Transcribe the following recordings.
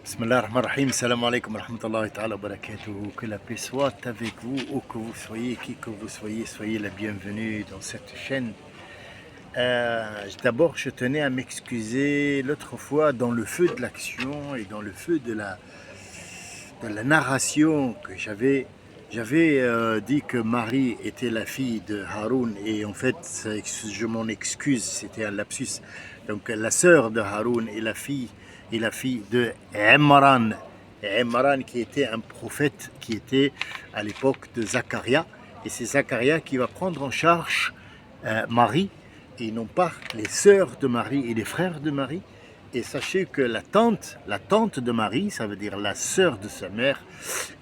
Bismillah ar-Rahman ar-Rahim, salam alaikum wa rahmatullahi ta'ala wa barakatuhu. Que la paix soit avec vous, où que vous soyez, qui que vous soyez, soyez la bienvenue dans cette chaîne. D'abord, je tenais à m'excuser l'autre fois dans le feu de l'action et dans le feu de la narration que j'avais dit que Marie était la fille de Haroun et en fait, je m'en excuse, c'était un lapsus. Donc la sœur de Haroun est la fille de Imran. Imran qui était un prophète qui était à l'époque de Zacharia. Et c'est Zacharia qui va prendre en charge Marie et non pas les sœurs de Marie et les frères de Marie. Et sachez que la tante de Marie, ça veut dire la sœur de sa mère,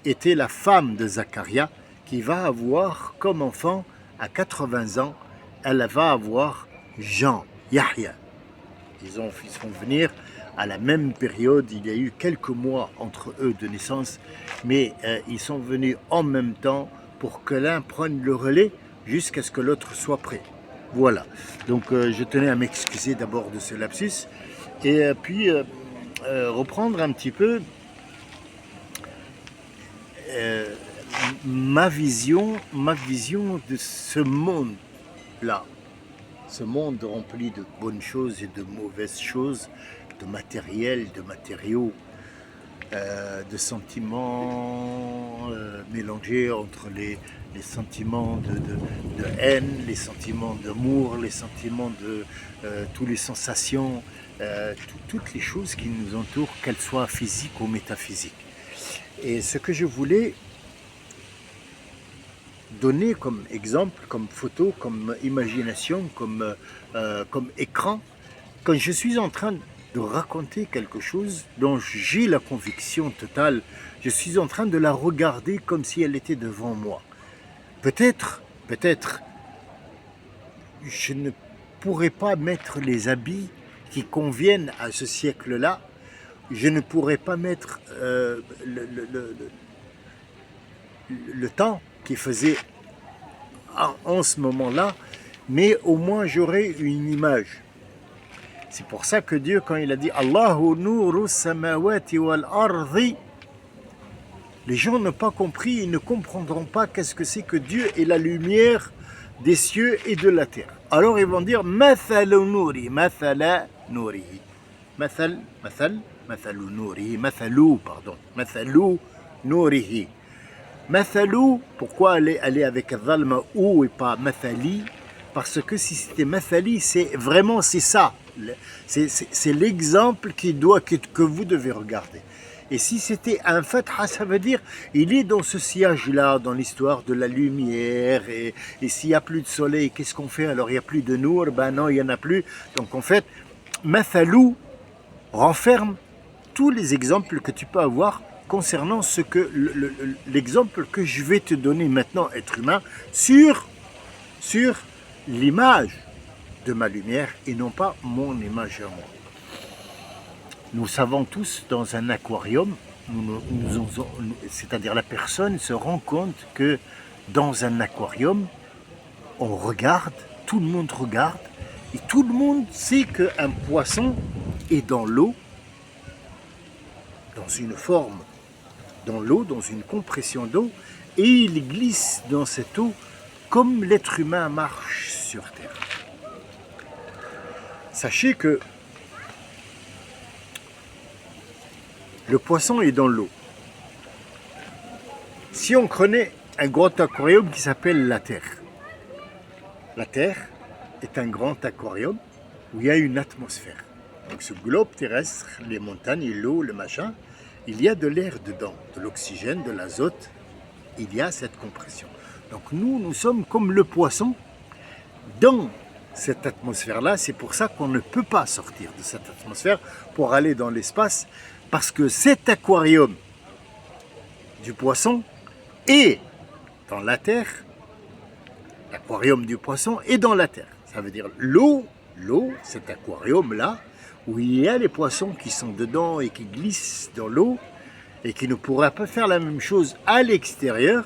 était la femme de Zacharia qui va avoir comme enfant à 80 ans, elle va avoir Jean, Yahya. Ils font venir à la même période, il y a eu quelques mois entre eux de naissance, mais ils sont venus en même temps pour que l'un prenne le relais jusqu'à ce que l'autre soit prêt. Voilà, donc je tenais à m'excuser d'abord de ce lapsus et puis reprendre un petit peu ma vision de ce monde-là. Ce monde rempli de bonnes choses et de mauvaises choses, de matériel, de matériaux, de sentiments mélangés entre les sentiments de haine, les sentiments d'amour, les sentiments de toutes les sensations, toutes les choses qui nous entourent, qu'elles soient physiques ou métaphysiques. Et ce que je voulais donner comme exemple, comme photo, comme imagination, comme écran, quand je suis en train de raconter quelque chose dont j'ai la conviction totale, je suis en train de la regarder comme si elle était devant moi. Peut-être, je ne pourrais pas mettre les habits qui conviennent à ce siècle-là, je ne pourrais pas mettre le temps qui faisait en ce moment-là, mais au moins j'aurais une image. C'est pour ça que Dieu, quand il a dit Allahu nuru samawati wal ardi, les gens n'ont pas compris, ils ne comprendront pas qu'est-ce que c'est que Dieu est la lumière des cieux et de la terre. Alors ils vont dire mathalu nuri, mathala nurihi, mathalu nurihi. Mathalou, pourquoi aller avec Dhalma ou et pas Mathali? Parce que si c'était Mathali, c'est ça. C'est l'exemple que vous devez regarder. Et si c'était un Fatha, ça veut dire il est dans ce sillage-là, dans l'histoire de la lumière. Et s'il n'y a plus de soleil, qu'est-ce qu'on fait? Alors il n'y a plus de Nour? Ben non, il n'y en a plus. Donc en fait, Mathalou renferme tous les exemples que tu peux avoir concernant l'exemple que je vais te donner maintenant, être humain, sur l'image de ma lumière et non pas mon image à moi. Nous savons tous dans un aquarium, c'est-à-dire la personne se rend compte que dans un aquarium, on regarde, tout le monde regarde, et tout le monde sait qu'un poisson est dans l'eau, dans une forme, dans l'eau, dans une compression d'eau, et il glisse dans cette eau comme l'être humain marche sur Terre. Sachez que le poisson est dans l'eau. Si on prenait un grand aquarium qui s'appelle la Terre est un grand aquarium où il y a une atmosphère. Donc ce globe terrestre, les montagnes, l'eau, le machin, il y a de l'air dedans, de l'oxygène, de l'azote, il y a cette compression. Donc nous sommes comme le poisson dans cette atmosphère-là. C'est pour ça qu'on ne peut pas sortir de cette atmosphère pour aller dans l'espace, parce que cet aquarium du poisson est dans la Terre, l'aquarium du poisson est dans la Terre. Ça veut dire l'eau, cet aquarium-là, où il y a les poissons qui sont dedans et qui glissent dans l'eau et qui ne pourraient pas faire la même chose à l'extérieur,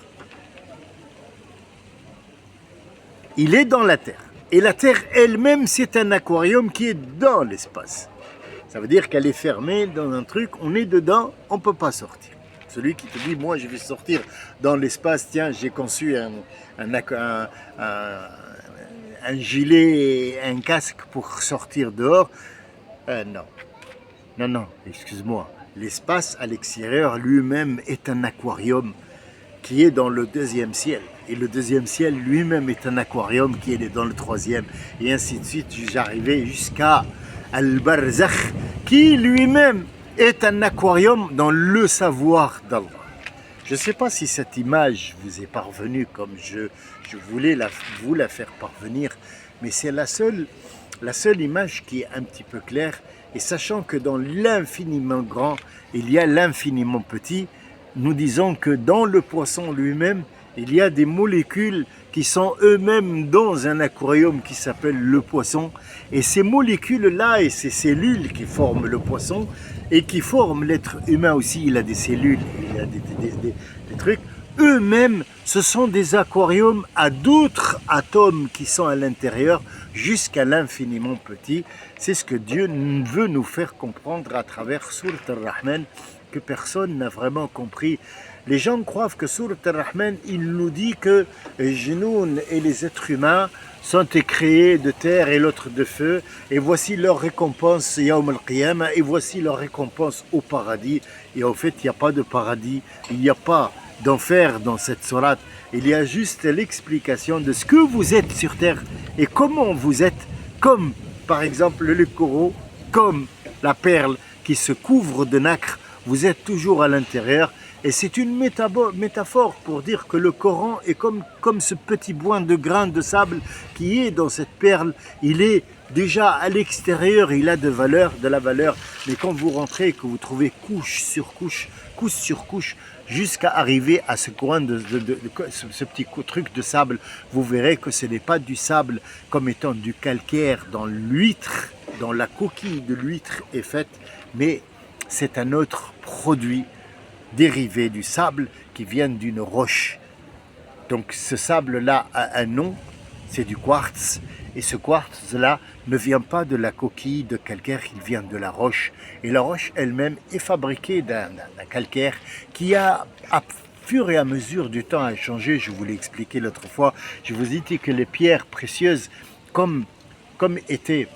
il est dans la Terre. Et la Terre elle-même, c'est un aquarium qui est dans l'espace. Ça veut dire qu'elle est fermée dans un truc, on est dedans, on ne peut pas sortir. Celui qui te dit, moi je vais sortir dans l'espace, tiens, j'ai conçu un gilet et un casque pour sortir dehors. Non, non, non, excuse-moi. L'espace à l'extérieur lui-même est un aquarium qui est dans le deuxième ciel. Et le deuxième ciel lui-même est un aquarium qui est dans le troisième. Et ainsi de suite, j'arrivais jusqu'à Al-Barzakh, qui lui-même est un aquarium dans le savoir d'Allah. Je ne sais pas si cette image vous est parvenue comme je voulais vous la faire parvenir, mais c'est la seule image qui est un petit peu claire. Et sachant que dans l'infiniment grand, il y a l'infiniment petit, nous disons que dans le poisson lui-même, il y a des molécules qui sont eux-mêmes dans un aquarium qui s'appelle le poisson. Et ces molécules-là et ces cellules qui forment le poisson et qui forment l'être humain aussi, il a des cellules, il a des trucs, eux-mêmes, ce sont des aquariums à d'autres atomes qui sont à l'intérieur jusqu'à l'infiniment petit. C'est ce que Dieu veut nous faire comprendre à travers Surat Ar-Rahman, que personne n'a vraiment compris. Les gens croient que Surat Ar-Rahman, il nous dit que les Jinoun et les êtres humains sont créés de terre et l'autre de feu, et voici leur récompense Yawm al-Qiyamah, et voici leur récompense au paradis. Et en fait, il n'y a pas de paradis, il n'y a pas d'enfer dans cette sourate, il y a juste l'explication de ce que vous êtes sur terre et comment vous êtes, comme par exemple le coraux, comme la perle qui se couvre de nacre, vous êtes toujours à l'intérieur. Et c'est une métaphore pour dire que le Coran est comme ce petit boin de grain de sable qui est dans cette perle. Il est déjà à l'extérieur, il a de la valeur, mais quand vous rentrez et que vous trouvez couche sur couche jusqu'à arriver à ce coin ce petit truc de sable, vous verrez que ce n'est pas du sable comme étant du calcaire dans l'huître, dans la coquille de l'huître est faite, mais c'est un autre produit dérivé du sable qui vient d'une roche. Donc ce sable-là a un nom, c'est du quartz, et ce quartz-là ne vient pas de la coquille de calcaire, il vient de la roche. Et la roche elle-même est fabriquée d'un calcaire qui a, à fur et à mesure du temps, a changé. Je vous l'ai expliqué l'autre fois, je vous ai dit que les pierres précieuses, comme était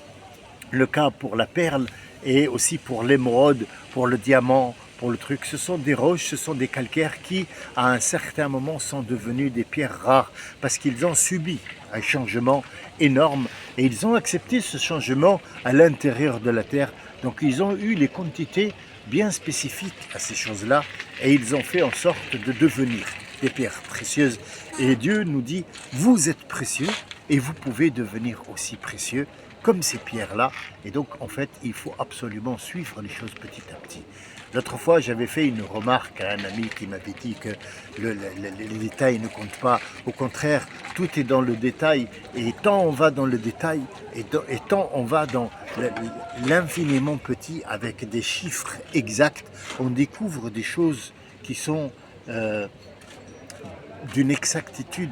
le cas pour la perle, et aussi pour l'émeraude, pour le diamant, pour le truc, ce sont des roches, ce sont des calcaires qui, à un certain moment, sont devenus des pierres rares parce qu'ils ont subi un changement énorme et ils ont accepté ce changement à l'intérieur de la terre. Donc ils ont eu les quantités bien spécifiques à ces choses-là et ils ont fait en sorte de devenir des pierres précieuses. Et Dieu nous dit, vous êtes précieux et vous pouvez devenir aussi précieux comme ces pierres-là. Et donc, en fait, il faut absolument suivre les choses petit à petit. L'autre fois, j'avais fait une remarque à un ami qui m'avait dit que les détails ne comptent pas. Au contraire, tout est dans le détail. Et tant on va dans le détail, et tant on va dans l'infiniment petit avec des chiffres exacts, on découvre des choses qui sont d'une exactitude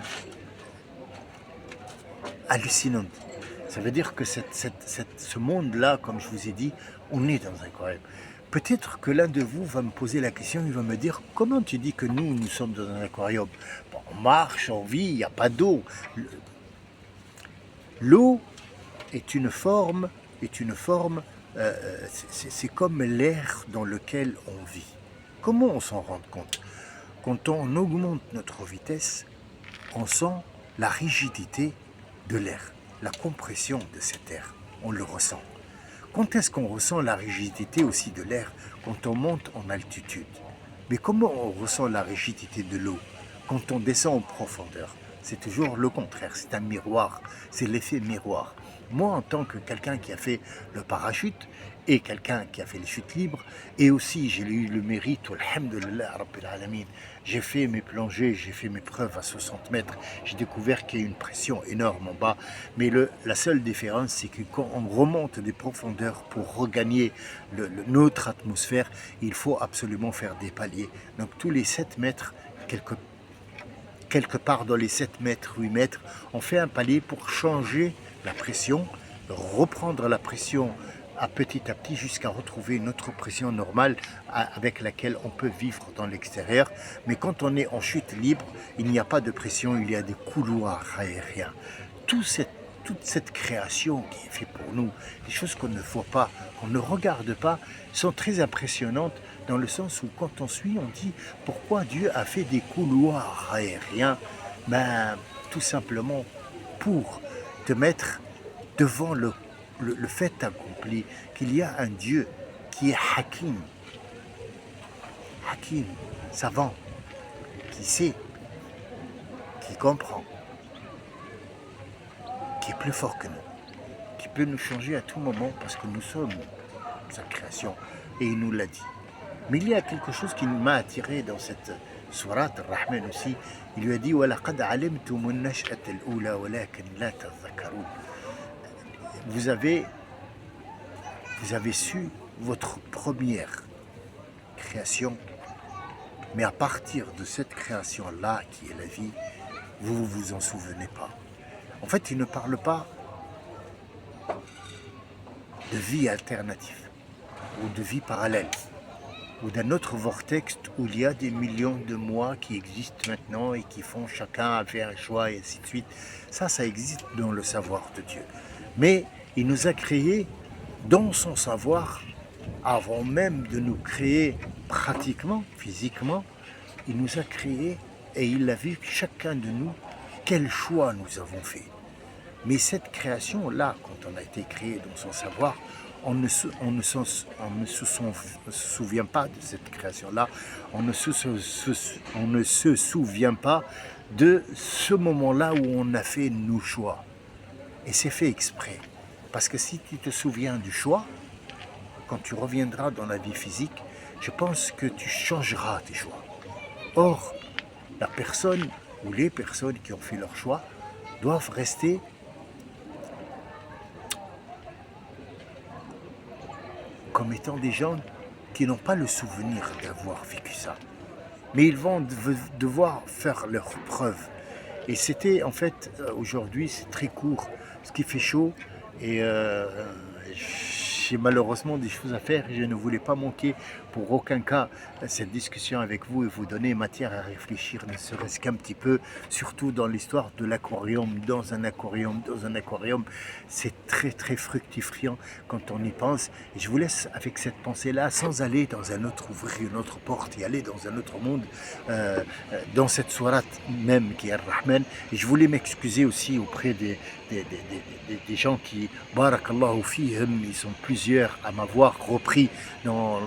hallucinante. Ça veut dire que ce monde-là, comme je vous ai dit, on est dans un aquarium. Peut-être que l'un de vous va me poser la question, il va me dire, comment tu dis que nous sommes dans un aquarium? Bon, on marche, on vit, il n'y a pas d'eau. L'eau est une forme, c'est comme l'air dans lequel on vit. Comment on s'en rend compte? Quand on augmente notre vitesse, on sent la rigidité de l'air, la compression de cet air, on le ressent. Quand est-ce qu'on ressent la rigidité aussi de l'air? Quand on monte en altitude. Mais comment on ressent la rigidité de l'eau? Quand on descend en profondeur. C'est toujours le contraire, c'est un miroir, c'est l'effet miroir. Moi, en tant que quelqu'un qui a fait le parachute et quelqu'un qui a fait les chutes libres, et aussi j'ai eu le mérite, alhamdulillah, rabbil alamin, j'ai fait mes plongées, j'ai fait mes preuves à 60 mètres, j'ai découvert qu'il y a une pression énorme en bas, mais la seule différence, c'est que quand on remonte des profondeurs pour regagner notre atmosphère, il faut absolument faire des paliers. Donc tous les 7 mètres, quelque part dans les 7 mètres, 8 mètres, on fait un palier pour changer la pression, reprendre la pression à petit jusqu'à retrouver notre pression normale avec laquelle on peut vivre dans l'extérieur. Mais quand on est en chute libre, il n'y a pas de pression, il y a des couloirs aériens. Toute cette création qui est faite pour nous, des choses qu'on ne voit pas, qu'on ne regarde pas, sont très impressionnantes dans le sens où quand on suit, on dit pourquoi Dieu a fait des couloirs aériens. Ben, tout simplement pour te mettre devant le fait accompli, qu'il y a un Dieu qui est Hakim, savant, qui sait, qui comprend, qui est plus fort que nous, qui peut nous changer à tout moment parce que nous sommes sa création et il nous l'a dit. Mais il y a quelque chose qui m'a attiré dans cette sourate Ar-Rahman aussi. Il lui a dit وَلَقَدْ عَلِمْتُمُ النَّشْأَةَ الْأُولَى وَلَكِنْ لَا تَذَكَّرُونَ. Vous avez su votre première création, mais à partir de cette création-là, qui est la vie, vous ne vous en souvenez pas. En fait, il ne parle pas de vie alternative ou de vie parallèle ou d'un autre vortex où il y a des millions de moi qui existent maintenant et qui font chacun faire un choix et ainsi de suite. Ça existe dans le savoir de Dieu. Mais il nous a créés dans son savoir, avant même de nous créer pratiquement, physiquement, il nous a créés et il a vu chacun de nous quel choix nous avons fait. Mais cette création-là, quand on a été créé dans son savoir, on ne se souvient pas de cette création-là, on ne se souvient pas de ce moment-là où on a fait nos choix. Et c'est fait exprès. Parce que si tu te souviens du choix, quand tu reviendras dans la vie physique, je pense que tu changeras tes choix. Or, la personne ou les personnes qui ont fait leur choix doivent rester comme étant des gens qui n'ont pas le souvenir d'avoir vécu ça. Mais ils vont devoir faire leurs preuves. Et c'était en fait, aujourd'hui c'est très court, parce qu'il fait chaud et j'ai malheureusement des choses à faire et je ne voulais pas manquer pour aucun cas cette discussion avec vous et vous donner matière à réfléchir, ne serait-ce qu'un petit peu, surtout dans l'histoire de l'aquarium, dans un aquarium, c'est très très fructifiant quand on y pense. Et je vous laisse avec cette pensée-là, sans aller dans un autre, ouvrir une autre porte et aller dans un autre monde, dans cette sourate même qui est Ar-Rahman. Et je voulais m'excuser aussi auprès des gens qui, barakallahu fihim, ils sont plusieurs à m'avoir repris dans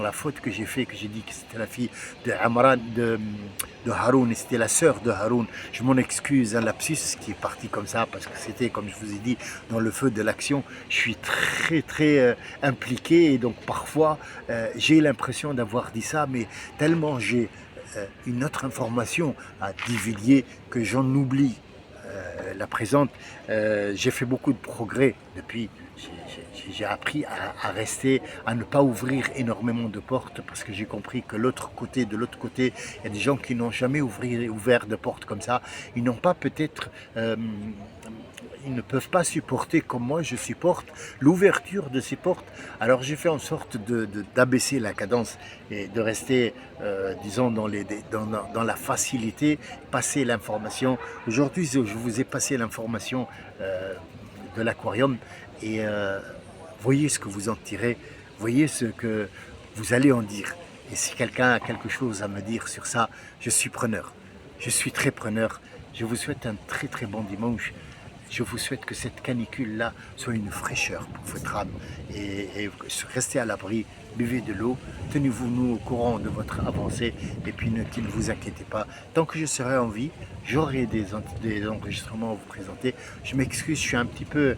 la faute que j'ai fait, que j'ai dit que c'était la fille de Amran, de Haroun, et c'était la sœur de Haroun. Je m'en excuse, un lapsus qui est parti comme ça, parce que c'était, comme je vous ai dit, dans le feu de l'action. Je suis très très impliqué, et donc parfois j'ai l'impression d'avoir dit ça, mais tellement j'ai une autre information à divulguer que j'en oublie la présente. J'ai fait beaucoup de progrès depuis. J'ai appris à rester, à ne pas ouvrir énormément de portes parce que j'ai compris que de l'autre côté, il y a des gens qui n'ont jamais ouvert de portes comme ça. Ils n'ont pas peut-être, ils ne peuvent pas supporter comme moi je supporte l'ouverture de ces portes. Alors j'ai fait en sorte d'abaisser la cadence et de rester, disons, dans la facilité, passer l'information. Aujourd'hui, je vous ai passé l'information de l'aquarium et voyez ce que vous en tirez, voyez ce que vous allez en dire. Et si quelqu'un a quelque chose à me dire sur ça, je suis preneur. Je suis très preneur. Je vous souhaite un très très bon dimanche. Je vous souhaite que cette canicule-là soit une fraîcheur pour votre âme et restez à l'abri, buvez de l'eau, tenez-vous au courant de votre avancée et puis ne vous inquiétez pas. Tant que je serai en vie, j'aurai des enregistrements à vous présenter. Je m'excuse, je suis un petit peu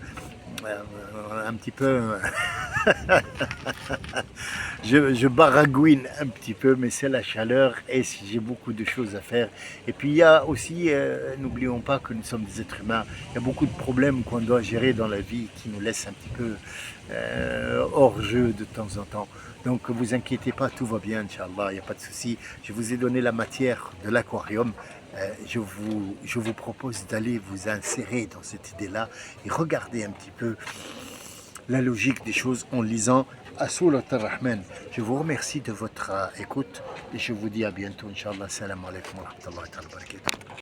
je baragouine un petit peu, mais c'est la chaleur et j'ai beaucoup de choses à faire. Et puis il y a aussi, n'oublions pas que nous sommes des êtres humains, il y a beaucoup de problèmes qu'on doit gérer dans la vie qui nous laissent un petit peu hors jeu de temps en temps. Donc vous inquiétez pas, tout va bien, Inch'Allah, il n'y a pas de souci. Je vous ai donné la matière de l'aquarium. Je vous propose d'aller vous insérer dans cette idée-là et regarder un petit peu la logique des choses en lisant Surat al-Rahman. Je vous remercie de votre écoute et je vous dis à bientôt, Inch'Allah. Salam alaikum wa rahmatullahi wa barakatuh.